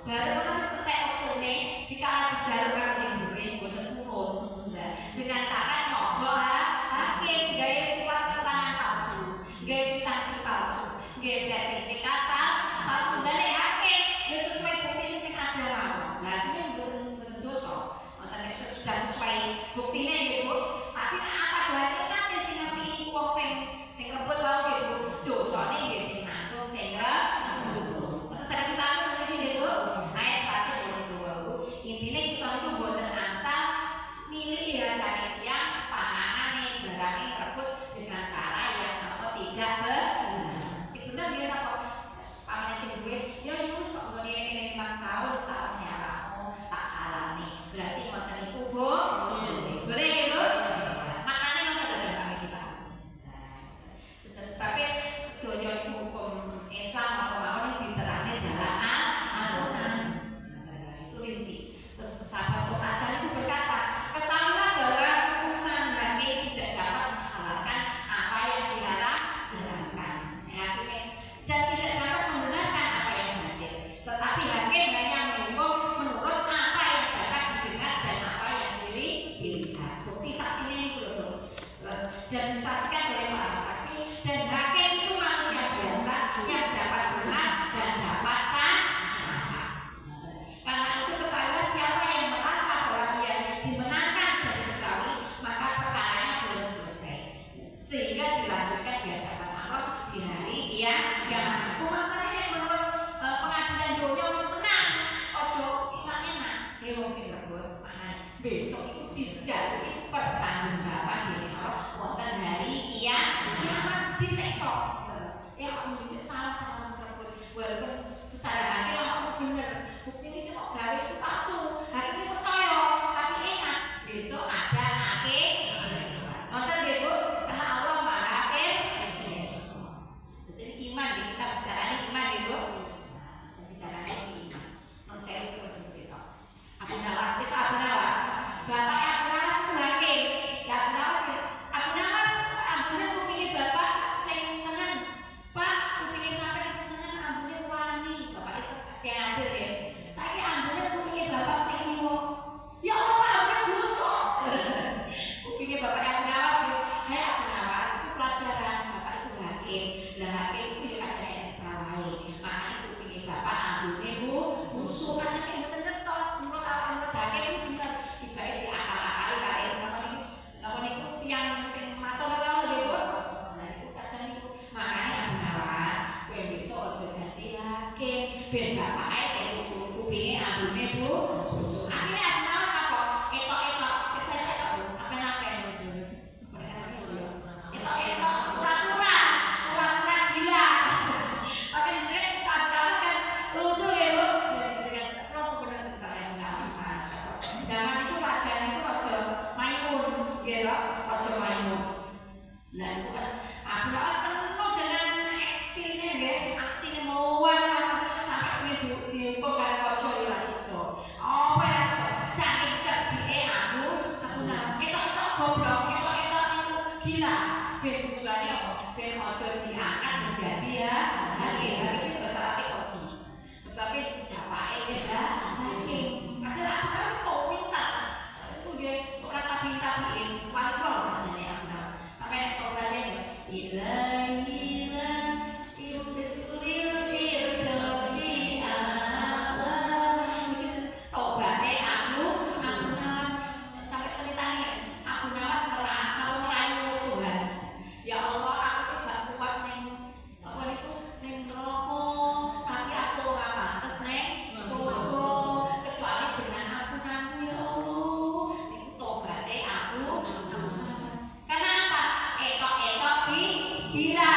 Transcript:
Baru harus setek oktone jika dijaluk karo sing duwe boten purun. Dengan cara nyogok hakim gaya surat keterangan palsu, gaya kwitansi palsu, gaya sertifikat palsu dari hakim ya sesuai bukti sing ada mau. Nah ini boten dosa. Wonten sudah sesuai buktine nggih Bu. Tapi apa dari nanti sing ngerti wong sing rebut wae nggih Bu. Dosane nggih sing nanggung sing rebut. Saya ditanggung nggih Bu. Ayat 122. Intine kita itu boten asal milih hartane tiyang panganane barang rebut dengan cara yang tidak benar. Sing bener nggih apa? Pamane sing duwe ya iku sok ngene ini 5 tahun saat nyawakmu tak alami. Berarti wonten iku Bu. Boleh ya Bu? Maknane ngoten lho kami kita. Sebab sedoyo hukum Islam apa mawon diterangke dalam Al-Qur'an. Itu rinci. Terus sahabat Quran itu berkata, ketahuilah bahwa putusan hakim tidak dapat menghalalkan apa yang diharamkan. Dan tidak dapat membenarkan apa yang hadir. Tetapi hakim hanya menghukum menurut apa yang dapat didengar dan apa yang dilihat. Bukti saksinya itu loh. Terus dan disaksikan oleh para saksi dan hakim itu manusia biasa yang dapat benar dan dapat salah. Karena itu ketahuilah siapa yang merasa bahwa ia dimenangkan dan diketahui maka perkaranya belum selesai sehingga dilanjutkan di hadapan Allah di hari kiamat. Masalahnya menurut pengadilan dunia wis menang ojo enak-enak wong sing rebut besok itu dijaluki pertanggungjawaban dening Allah wonten hari kiamat disekso. Ya kamu bisa salah rebut walaupun secara hakim kamu bener bukti ini sih kok gawe itu palsu hari ini percaya tapi ingat besok ada akhir nonton nggih Bu karena Allah maha jadi iman kita bicara iman nggih Bu bicara iman non saya itu cerita Abu Nawas bapak Abu Nawas itu hakim ya Abu Nawas ambune kupinge bapak sing tenan Pak kupinge sampai sing tenan ambune wani bapak itu tiang aja ya saya ambune kupinge bapak sing liwo ya Allah ambune busuk kupinge bapak Abu Nawas ya Abu Nawas itu pelajaran bapak itu hakim lah hakim itu ya ada yang salah makanya kupinge bapak ambune busuk kan yang bener tos menurut hakim itu bener ibarat di akal-akali kali napa niku tiang sing matur wae lho Bu. Nah iku kadang niku makane Abu Nawas kowe besok aja ganti hakim ben bapake sing kupinge ambune busuk. Akhire Abu Nawas apa? Etok-etok kesel etok apa napen dulu. Etok-etok pura-pura gila. Oke dene Abu Nawas kan lucu ya Bu. Terus kemudian ceritanya zaman itu raja itu raja Maimun nggih lho raja Maimun. Lah itu kan Abu Nawas penuh dengan aksinya nggih aksinya mewah sampai dihukum karo raja Ilasito. Apa ya saking cerdike Abu Nawas etok-etok goblok etok-etok itu gila ben tujuane apa ben aja diangkat menjadi ya hakim itu kesalahan kodi sebabnya bapake wis hakim ada Abu Nawas kok pintar itu nggih ora tapi-tapiin paling kok sajane Abu Nawas sampai tobatnya ilahi gila